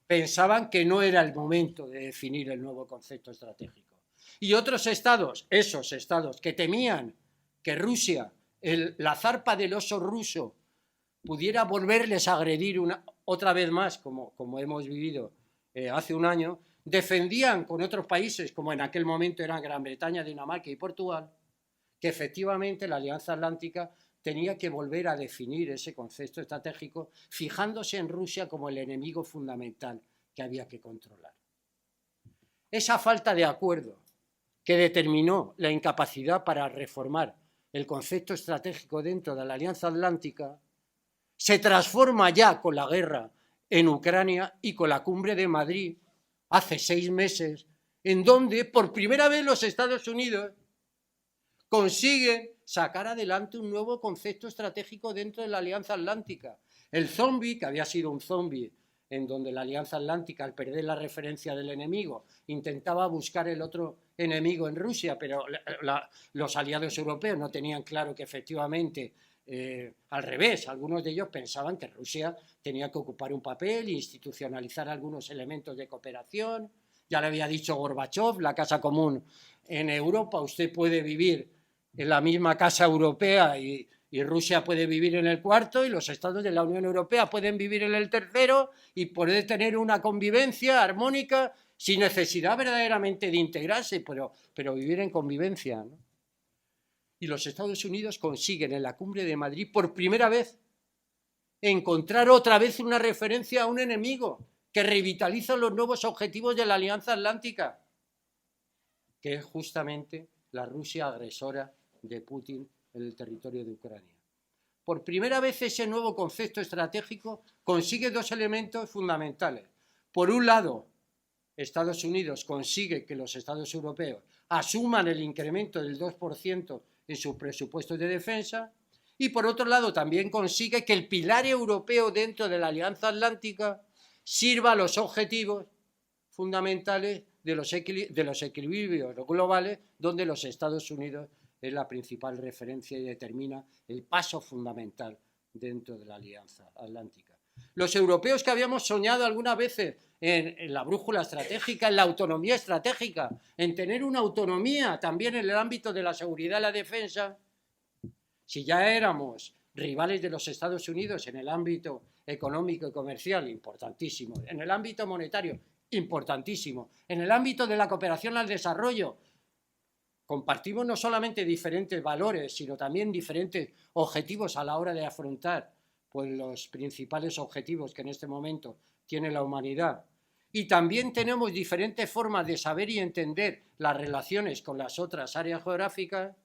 pensaban que no era el momento de definir el nuevo concepto estratégico. Y otros estados, esos estados que temían que Rusia, la zarpa del oso ruso, pudiera volverles a agredir otra vez más, como hemos vivido hace un año, defendían con otros países, como en aquel momento eran Gran Bretaña, Dinamarca y Portugal, que efectivamente la Alianza Atlántica tenía que volver a definir ese concepto estratégico, fijándose en Rusia como el enemigo fundamental que había que controlar. Esa falta de acuerdo que determinó la incapacidad para reformar el concepto estratégico dentro de la Alianza Atlántica se transforma ya con la guerra en Ucrania y con la cumbre de Madrid hace 6 meses, en donde por primera vez los Estados Unidos consiguen sacar adelante un nuevo concepto estratégico dentro de la Alianza Atlántica. El zombie, que había sido un zombie en donde la Alianza Atlántica, al perder la referencia del enemigo, intentaba buscar el otro enemigo en Rusia, pero los aliados europeos no tenían claro que efectivamente, al revés, algunos de ellos pensaban que Rusia tenía que ocupar un papel, institucionalizar algunos elementos de cooperación. Ya le había dicho Gorbachov, la casa común en Europa, usted puede vivir en la misma casa europea y Rusia puede vivir en el cuarto y los estados de la Unión Europea pueden vivir en el tercero y poder tener una convivencia armónica sin necesidad verdaderamente de integrarse, pero vivir en convivencia, ¿no? Y los Estados Unidos consiguen en la cumbre de Madrid por primera vez encontrar otra vez una referencia a un enemigo que revitaliza los nuevos objetivos de la Alianza Atlántica, que es justamente la Rusia agresora de Putin en el territorio de Ucrania. Por primera vez ese nuevo concepto estratégico consigue 2 elementos fundamentales. Por un lado, Estados Unidos consigue que los Estados europeos asuman el incremento del 2% en sus presupuestos de defensa y, por otro lado, también consigue que el pilar europeo dentro de la Alianza Atlántica sirva a los objetivos fundamentales de los equilibrios globales, donde los Estados Unidos es la principal referencia y determina el paso fundamental dentro de la Alianza Atlántica. Los europeos que habíamos soñado algunas veces en la brújula estratégica, en la autonomía estratégica, en tener una autonomía también en el ámbito de la seguridad y la defensa, si ya éramos rivales de los Estados Unidos en el ámbito económico y comercial, importantísimo, en el ámbito monetario, importantísimo, en el ámbito de la cooperación al desarrollo, compartimos no solamente diferentes valores, sino también diferentes objetivos a la hora de afrontar pues, los principales objetivos que en este momento tiene la humanidad. Y también tenemos diferentes formas de saber y entender las relaciones con las otras áreas geográficas.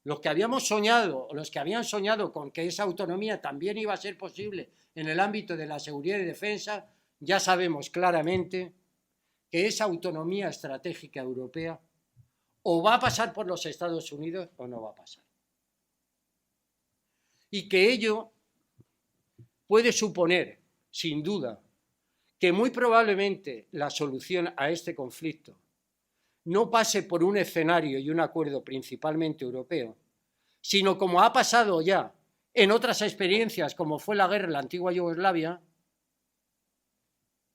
Los que habíamos soñado, o los que habían soñado con que esa autonomía también iba a ser posible en el ámbito de la seguridad y defensa, ya sabemos claramente que esa autonomía estratégica europea o va a pasar por los Estados Unidos o no va a pasar. Y que ello puede suponer, sin duda, que muy probablemente la solución a este conflicto no pase por un escenario y un acuerdo principalmente europeo, sino como ha pasado ya en otras experiencias, como fue la guerra en la antigua Yugoslavia.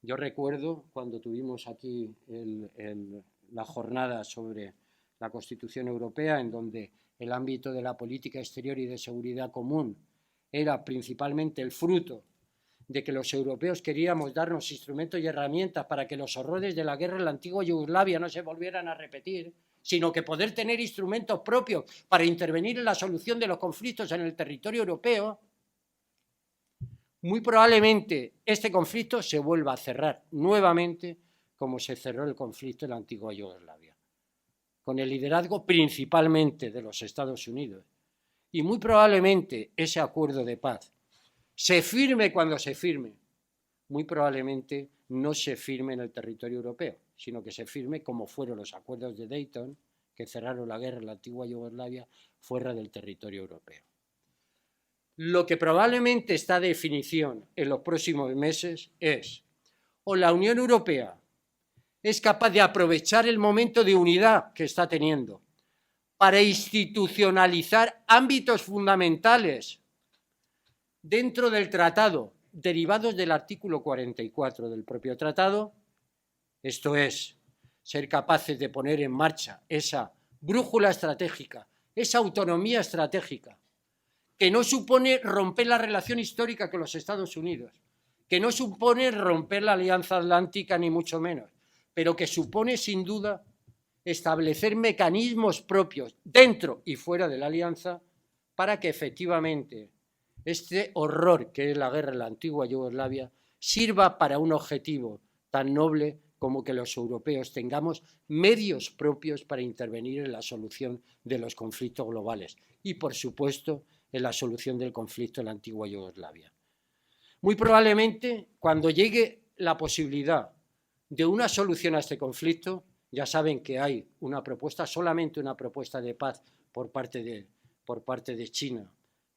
Yo recuerdo cuando tuvimos aquí la jornada sobre la Constitución Europea, en donde el ámbito de la política exterior y de seguridad común era principalmente el fruto de que los europeos queríamos darnos instrumentos y herramientas para que los horrores de la guerra en la antigua Yugoslavia no se volvieran a repetir, sino que poder tener instrumentos propios para intervenir en la solución de los conflictos en el territorio europeo. Muy probablemente este conflicto se vuelva a cerrar nuevamente como se cerró el conflicto en la antigua Yugoslavia, con el liderazgo principalmente de los Estados Unidos. Y muy probablemente ese acuerdo de paz se firme cuando se firme, muy probablemente no se firme en el territorio europeo, sino que se firme como fueron los acuerdos de Dayton, que cerraron la guerra en la antigua Yugoslavia, fuera del territorio europeo. Lo que probablemente está de definición en los próximos meses es o la Unión Europea es capaz de aprovechar el momento de unidad que está teniendo para institucionalizar ámbitos fundamentales dentro del tratado, derivados del artículo 44 del propio tratado, esto es, ser capaces de poner en marcha esa brújula estratégica, esa autonomía estratégica, que no supone romper la relación histórica con los Estados Unidos, que no supone romper la Alianza Atlántica ni mucho menos, pero que supone sin duda establecer mecanismos propios dentro y fuera de la alianza para que efectivamente este horror que es la guerra en la antigua Yugoslavia sirva para un objetivo tan noble como que los europeos tengamos medios propios para intervenir en la solución de los conflictos globales y, por supuesto, en la solución del conflicto en la antigua Yugoslavia. Muy probablemente, cuando llegue la posibilidad de una solución a este conflicto, ya saben que hay una propuesta, solamente una propuesta de paz por parte de China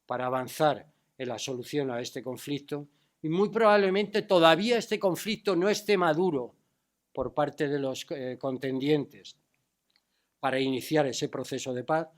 para avanzar en la solución a este conflicto, y muy probablemente todavía este conflicto no esté maduro por parte de los contendientes para iniciar ese proceso de paz,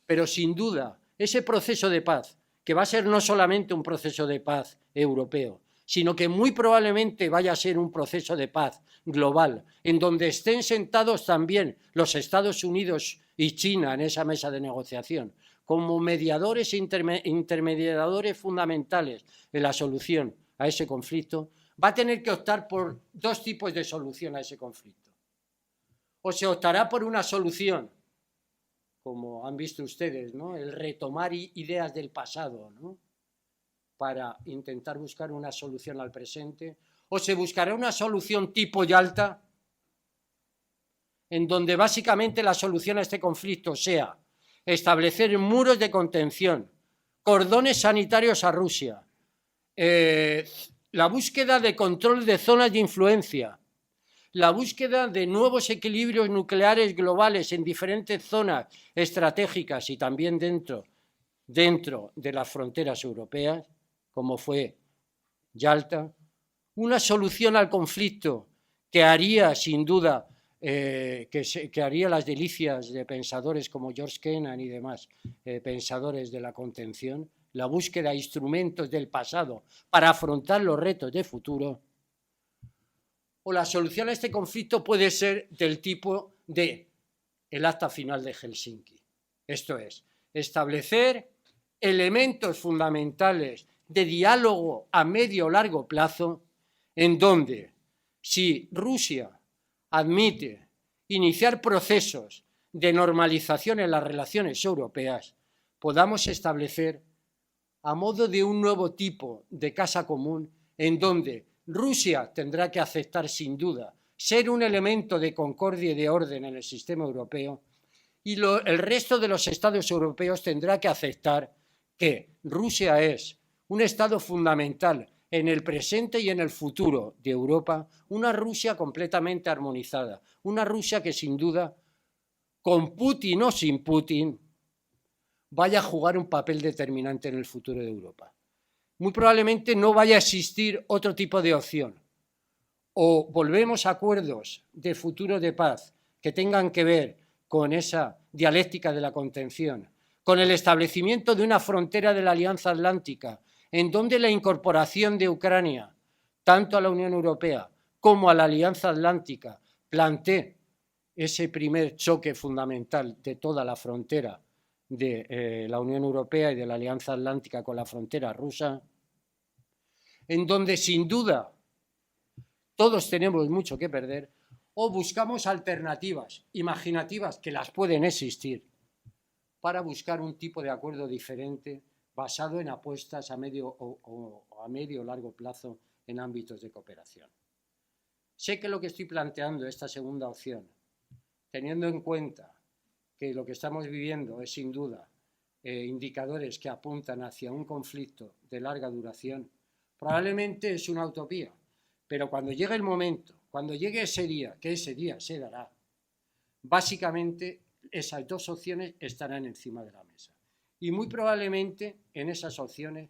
pero sin duda ese proceso de paz, que va a ser no solamente un proceso de paz europeo, sino que muy probablemente vaya a ser un proceso de paz global, en donde estén sentados también los Estados Unidos y China en esa mesa de negociación, como mediadores e intermediadores fundamentales en la solución a ese conflicto, va a tener que optar por dos tipos de solución a ese conflicto. O se optará por una solución, como han visto ustedes, ¿no?, el retomar ideas del pasado, ¿no?, para intentar buscar una solución al presente, o se buscará una solución tipo Yalta, en donde básicamente la solución a este conflicto sea establecer muros de contención, cordones sanitarios a Rusia, la búsqueda de control de zonas de influencia, la búsqueda de nuevos equilibrios nucleares globales en diferentes zonas estratégicas y también dentro de las fronteras europeas, como fue Yalta, una solución al conflicto que haría sin duda que haría las delicias de pensadores como George Kennan y demás pensadores de la contención, la búsqueda de instrumentos del pasado para afrontar los retos de futuro, o la solución a este conflicto puede ser del tipo de el Acta Final de Helsinki. Esto es, establecer elementos fundamentales de diálogo a medio o largo plazo, en donde si Rusia admite iniciar procesos de normalización en las relaciones europeas, podamos establecer a modo de un nuevo tipo de casa común en donde Rusia tendrá que aceptar sin duda ser un elemento de concordia y de orden en el sistema europeo y el resto de los estados europeos tendrá que aceptar que Rusia es un estado fundamental en el presente y en el futuro de Europa, una Rusia completamente armonizada, una Rusia que sin duda, con Putin o sin Putin, vaya a jugar un papel determinante en el futuro de Europa. Muy probablemente no vaya a existir otro tipo de opción. O volvemos a acuerdos de futuro de paz que tengan que ver con esa dialéctica de la contención, con el establecimiento de una frontera de la Alianza Atlántica, en donde la incorporación de Ucrania, tanto a la Unión Europea como a la Alianza Atlántica, plantee ese primer choque fundamental de toda la frontera de la Unión Europea y de la Alianza Atlántica con la frontera rusa, en donde sin duda todos tenemos mucho que perder, o buscamos alternativas imaginativas que las pueden existir para buscar un tipo de acuerdo diferente basado en apuestas a medio o largo plazo en ámbitos de cooperación. Sé que lo que estoy planteando, esta segunda opción, teniendo en cuenta que lo que estamos viviendo es sin duda indicadores que apuntan hacia un conflicto de larga duración, probablemente es una utopía, Pero cuando llegue el momento, cuando llegue ese día, que ese día se dará, básicamente esas dos opciones estarán encima de la mesa. Y muy probablemente en esas opciones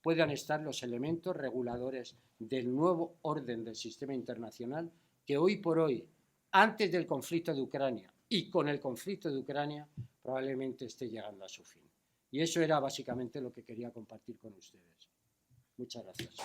puedan estar los elementos reguladores del nuevo orden del sistema internacional que hoy por hoy, antes del conflicto de Ucrania y con el conflicto de Ucrania, probablemente esté llegando a su fin. Y eso era básicamente lo que quería compartir con ustedes. Muchas gracias.